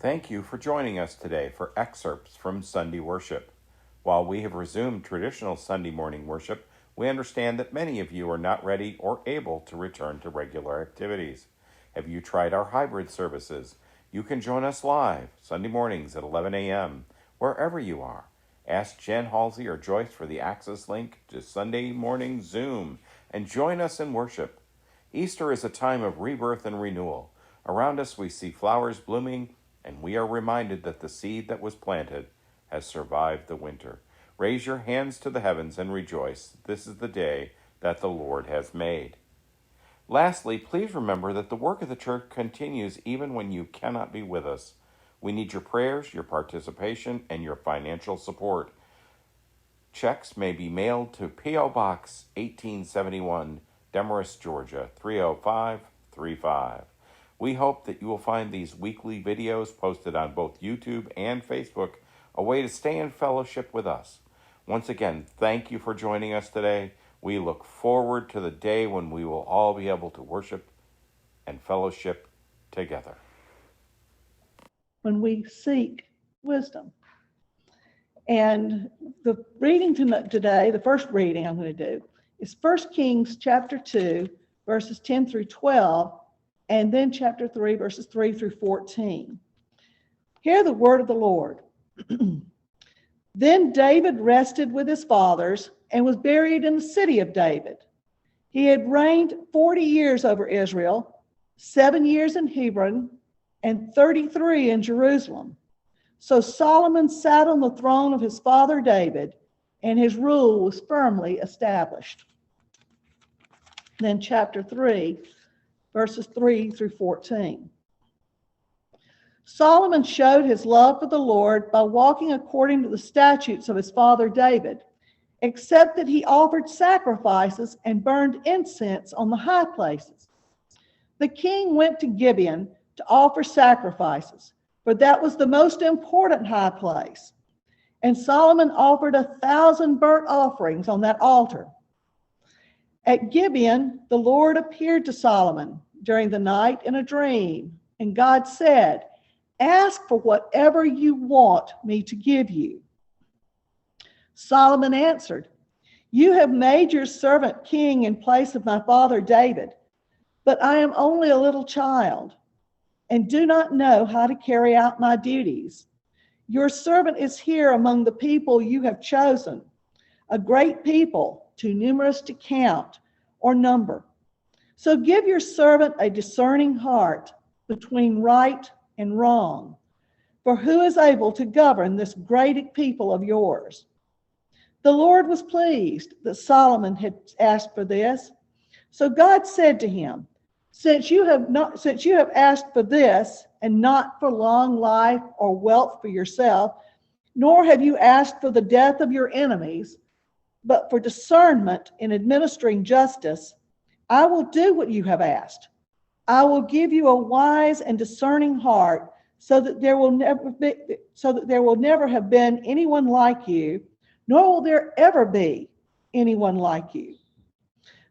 Thank you for joining us today for excerpts from Sunday worship. While we have resumed traditional Sunday morning worship, we understand that many of you are not ready or able to return to regular activities. Have you tried our hybrid services? You can join us live Sunday mornings at 11 a.m. wherever you are. Ask Jen Halsey or Joyce for the access link to Sunday morning Zoom and join us in worship. Easter is a time of rebirth and renewal. Around us we see flowers blooming, and we are reminded that the seed that was planted has survived the winter. Raise your hands to the heavens and rejoice. This is the day that the Lord has made. Lastly, please remember that the work of the church continues even when you cannot be with us. We need your prayers, your participation, and your financial support. Checks may be mailed to P.O. Box 1871, Demarest, Georgia, 30535. We hope that you will find these weekly videos posted on both YouTube and Facebook a way to stay in fellowship with us. Once again, thank you for joining us today. We look forward to the day when we will all be able to worship and fellowship together. When we seek wisdom. And the reading today, the first reading I'm going to do, is 1 Kings chapter 2, verses 10 through 12, and then chapter 3, verses 3 through 14. Hear the word of the Lord. Then David rested with his fathers and was buried in the city of David. He had reigned 40 years over Israel, 7 years in Hebron, and 33 in Jerusalem. So Solomon sat on the throne of his father David, and his rule was firmly established. Then chapter 3, verses 3 through 14. Solomon showed his love for the Lord by walking according to the statutes of his father David, except that he offered sacrifices and burned incense on the high places. The king went to Gibeon to offer sacrifices, for that was the most important high place. And Solomon offered 1,000 burnt offerings on that altar. At Gibeon, the Lord appeared to Solomon during the night in a dream, and God said, "Ask for whatever you want me to give you." Solomon answered, "You have made your servant king in place of my father David, but I am only a little child and do not know how to carry out my duties. Your servant is here among the people you have chosen, a great people, too numerous to count or number. So give your servant a discerning heart between right and wrong. For who is able to govern this great people of yours?" The Lord was pleased that Solomon had asked for this. So God said to him, Since you have asked for this and not for long life or wealth for yourself, nor have you asked for the death of your enemies, but for discernment in administering justice, I will do what you have asked. I will give you a wise and discerning heart, so that there will never have been anyone like you, nor will there ever be anyone like you.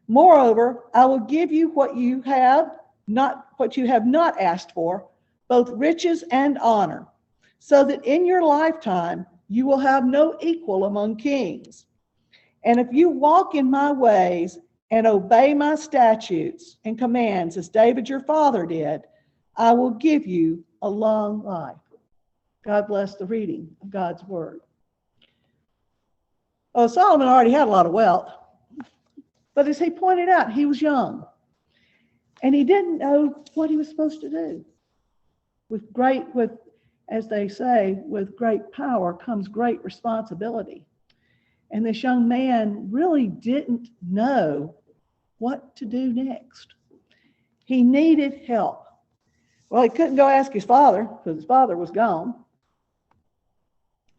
Moreover, I will give you what you have not asked for, both riches and honor, so that in your lifetime you will have no equal among kings. And if you walk in my ways and obey my statutes and commands as David your father did, I will give you a long life. God bless the reading of God's word. Oh, Solomon already had a lot of wealth, but as he pointed out, he was young and he didn't know what he was supposed to do. As they say, with great power comes great responsibility. And this young man really didn't know what to do next. He needed help. Well, he couldn't go ask his father because his father was gone.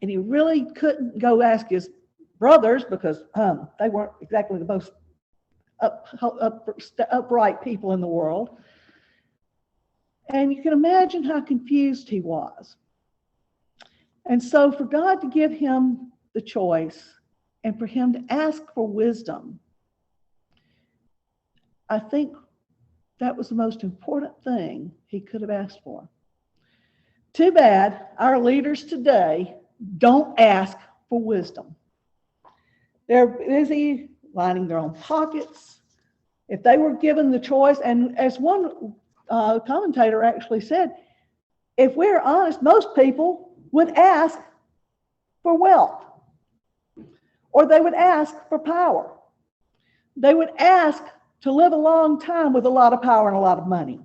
And he really couldn't go ask his brothers because they weren't exactly the most upright people in the world. And you can imagine how confused he was. And so for God to give him the choice and for him to ask for wisdom, I think that was the most important thing he could have asked for. Too bad our leaders today don't ask for wisdom. They're busy lining their own pockets. If they were given the choice, and as one commentator actually said, if we're honest, most people would ask for wealth, or they would ask for power. They would ask to live a long time with a lot of power and a lot of money.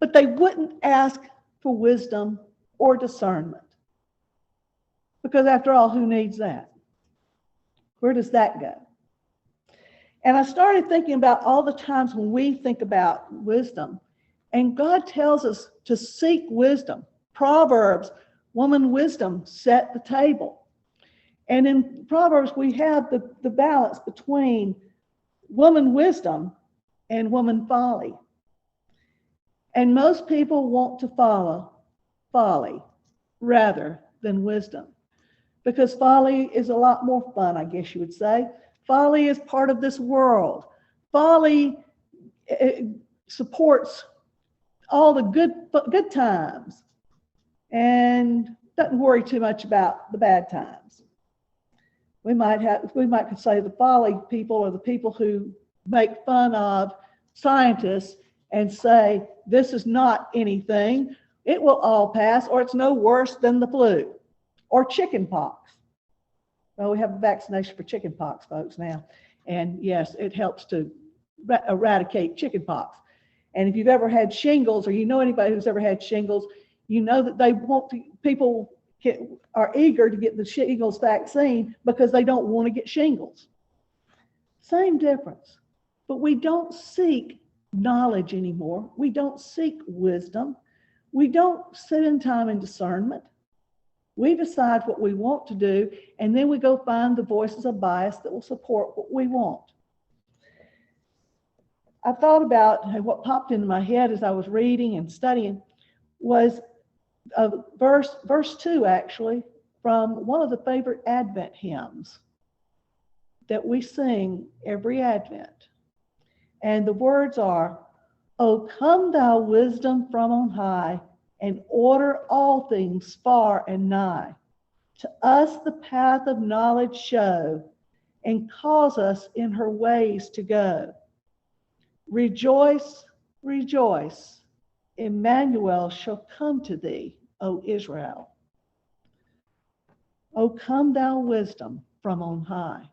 But they wouldn't ask for wisdom or discernment. Because after all, who needs that? Where does that go? And I started thinking about all the times when we think about wisdom, and God tells us to seek wisdom. Proverbs, woman wisdom set the table. And in Proverbs, we have the balance between woman wisdom and woman folly. And most people want to follow folly rather than wisdom, because folly is a lot more fun, I guess you would say. Folly is part of this world. Folly supports all the good times and doesn't worry too much about the bad times. We might say the folly people are the people who make fun of scientists and say, this is not anything, it will all pass, or it's no worse than the flu, or chicken pox. Well, we have a vaccination for chicken pox, folks, now. And yes, it helps to eradicate chicken pox. And if you've ever had shingles, or you know anybody who's ever had shingles, you know that people are eager to get the shingles vaccine because they don't want to get shingles. Same difference. But we don't seek knowledge anymore. We don't seek wisdom. We don't sit in time in discernment. We decide what we want to do, and then we go find the voices of bias that will support what we want. I thought about what popped into my head as I was reading and studying was verse 2, actually, from one of the favorite Advent hymns that we sing every Advent. And the words are, "O come thou wisdom from on high, and order all things far and nigh. To us the path of knowledge show, and cause us in her ways to go. Rejoice, rejoice, Emmanuel shall come to thee, O Israel. O come thou wisdom from on high."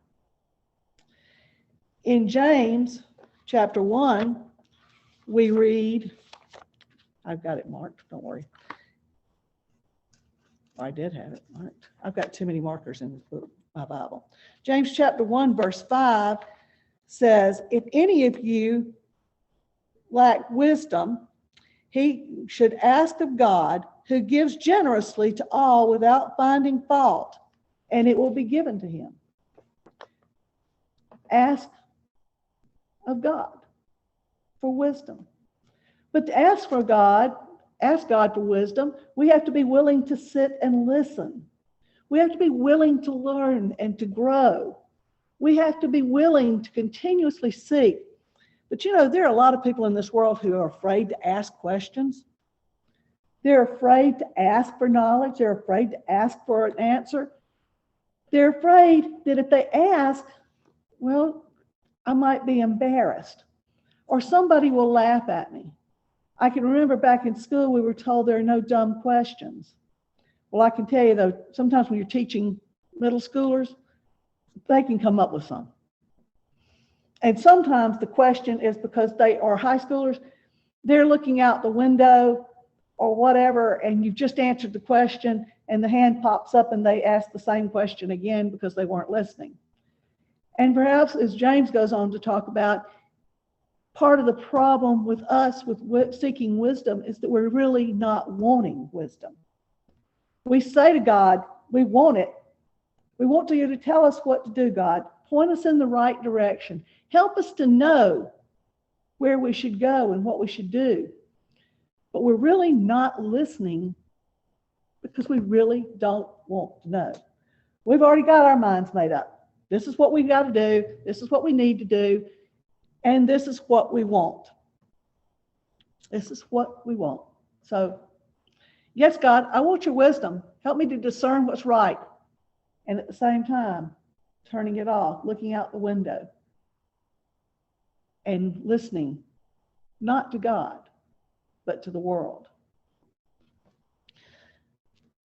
In James chapter 1, we read, I've got it marked, don't worry. I did have it marked. I've got too many markers in my Bible. James chapter 1, verse 5 says, "If any of you lack wisdom, he should ask of God, who gives generously to all without finding fault, and it will be given to him." Ask of God for wisdom. But to ask God for wisdom, we have to be willing to sit and listen. We have to be willing to learn and to grow. We have to be willing to continuously seek. But you know, there are a lot of people in this world who are afraid to ask questions. They're afraid to ask for knowledge. They're afraid to ask for an answer. They're afraid that if they ask, well, I might be embarrassed, or somebody will laugh at me. I can remember back in school, we were told there are no dumb questions. Well, I can tell you though, sometimes when you're teaching middle schoolers, they can come up with some. And sometimes the question is because they are high schoolers, they're looking out the window or whatever, and you've just answered the question, and the hand pops up and they ask the same question again because they weren't listening. And perhaps, as James goes on to talk about, part of the problem with us with seeking wisdom is that we're really not wanting wisdom. We say to God, we want it. We want you to tell us what to do, God. Point us in the right direction. Help us to know where we should go and what we should do. But we're really not listening because we really don't want to know. We've already got our minds made up. This is what we've got to do. This is what we need to do. And this is what we want. This is what we want. So Yes, God, I want your wisdom. Help me to discern what's right. And at the same time, turning it off, looking out the window and listening, not to God, but to the world.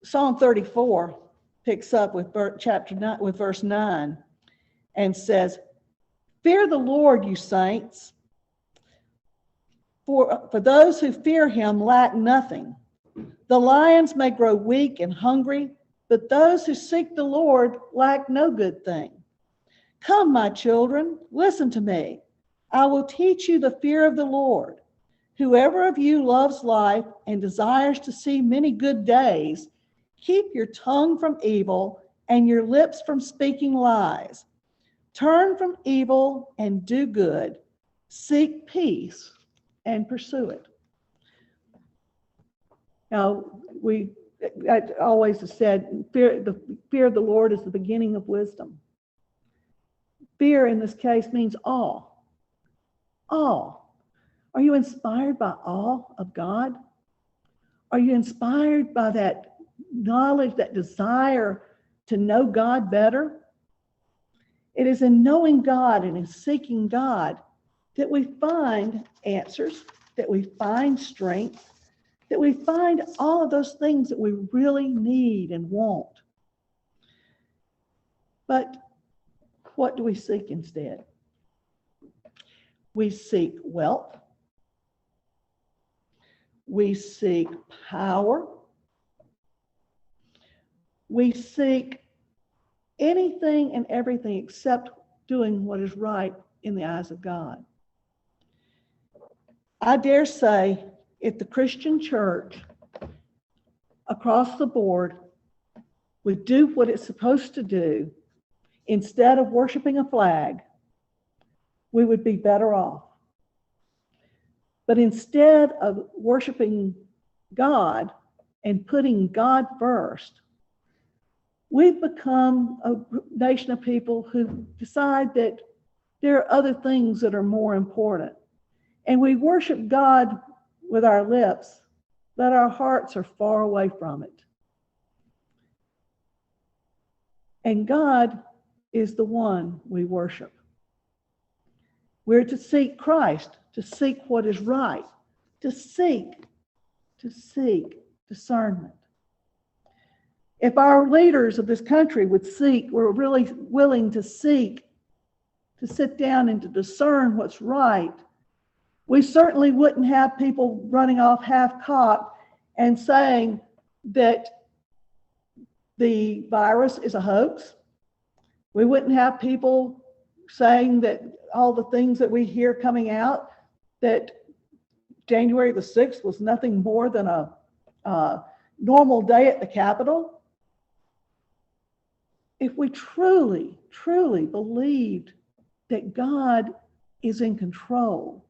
Psalm 34 picks up with chapter 9, with verse 9, and says, "Fear the Lord, you saints, for those who fear him lack nothing. The lions may grow weak and hungry, but those who seek the Lord lack no good thing. Come, my children, listen to me. I will teach you the fear of the Lord. Whoever of you loves life and desires to see many good days, keep your tongue from evil and your lips from speaking lies. Turn from evil and do good. Seek peace and pursue it." Now, I always have said, the fear of the Lord is the beginning of wisdom. Fear in this case means awe. Awe. Are you inspired by awe of God? Are you inspired by that knowledge, that desire to know God better? It is in knowing God and in seeking God that we find answers, that we find strength, that we find all of those things that we really need and want. But what do we seek instead? We seek wealth. We seek power. We seek anything and everything except doing what is right in the eyes of God. I dare say, if the Christian church across the board would do what it's supposed to do, instead of worshiping a flag, we would be better off. But instead of worshiping God and putting God first, we've become a nation of people who decide that there are other things that are more important. And we worship God with our lips, but our hearts are far away from it. And God is the one we worship. We're to seek Christ, to seek what is right, to seek discernment. If our leaders of this country were really willing to seek, to sit down and to discern what's right, we certainly wouldn't have people running off half-cocked and saying that the virus is a hoax. We wouldn't have people saying that all the things that we hear coming out, that January the 6th was nothing more than a normal day at the Capitol. If we truly, truly believed that God is in control,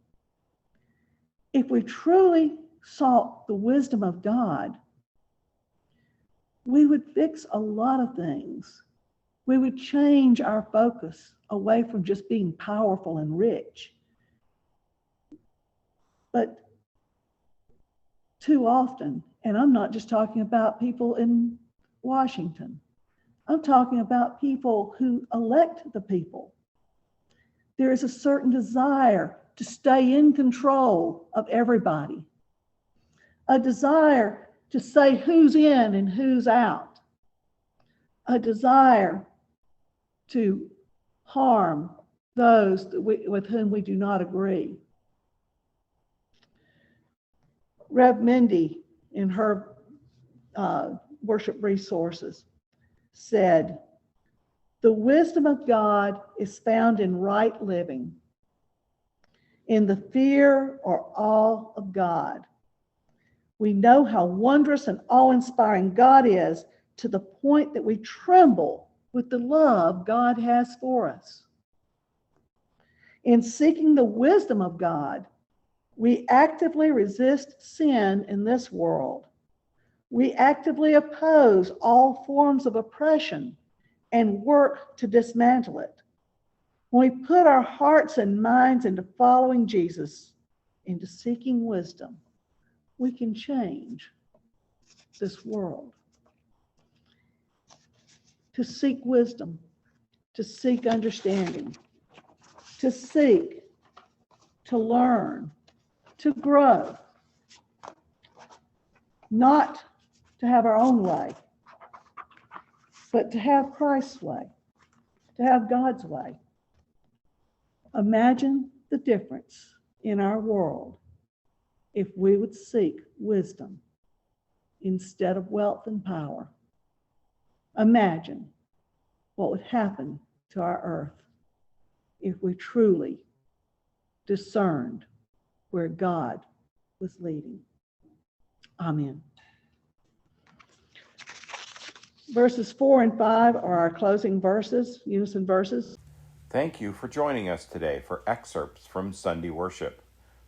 if we truly sought the wisdom of God, we would fix a lot of things. We would change our focus away from just being powerful and rich. But too often, and I'm not just talking about people in Washington, I'm talking about people who elect the people. There is a certain desire to stay in control of everybody, a desire to say who's in and who's out, a desire to harm those with whom we do not agree. Rev Mindy, in her worship resources, said, "The wisdom of God is found in right living, in the fear or awe of God. We know how wondrous and awe-inspiring God is to the point that we tremble with the love God has for us. In seeking the wisdom of God, we actively resist sin in this world. We actively oppose all forms of oppression and work to dismantle it. When we put our hearts and minds into following Jesus, into seeking wisdom, we can change. this world. To seek wisdom, to seek understanding, to seek, to learn, to grow, not to have our own way, but to have Christ's way, to have God's way. Imagine the difference in our world if we would seek wisdom instead of wealth and power. Imagine what would happen to our earth if we truly discerned where God was leading. Amen. Verses 4 and 5 are our closing verses, unison verses. Thank you for joining us today for Excerpts from Sunday Worship.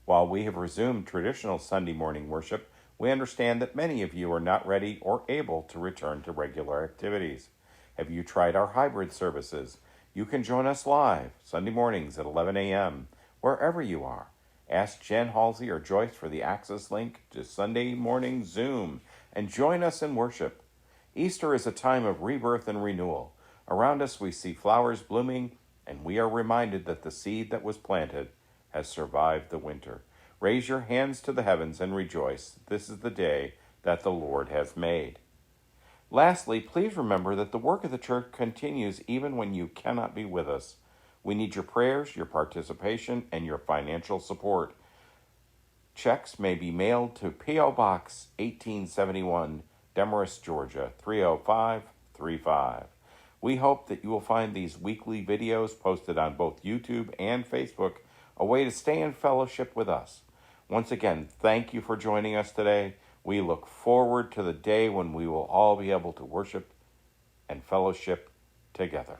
While we have resumed traditional Sunday morning worship, we understand that many of you are not ready or able to return to regular activities. Have you tried our hybrid services? You can join us live Sunday mornings at 11 a.m., wherever you are. Ask Jen Halsey or Joyce for the access link to Sunday morning Zoom and join us in worship. Easter is a time of rebirth and renewal. Around us we see flowers blooming, and we are reminded that the seed that was planted has survived the winter. Raise your hands to the heavens and rejoice. This is the day that the Lord has made. Lastly, please remember that the work of the church continues even when you cannot be with us. We need your prayers, your participation, and your financial support. Checks may be mailed to P.O. Box 1871, Demarest, Georgia, 30535. We hope that you will find these weekly videos posted on both YouTube and Facebook a way to stay in fellowship with us. Once again, thank you for joining us today. We look forward to the day when we will all be able to worship and fellowship together.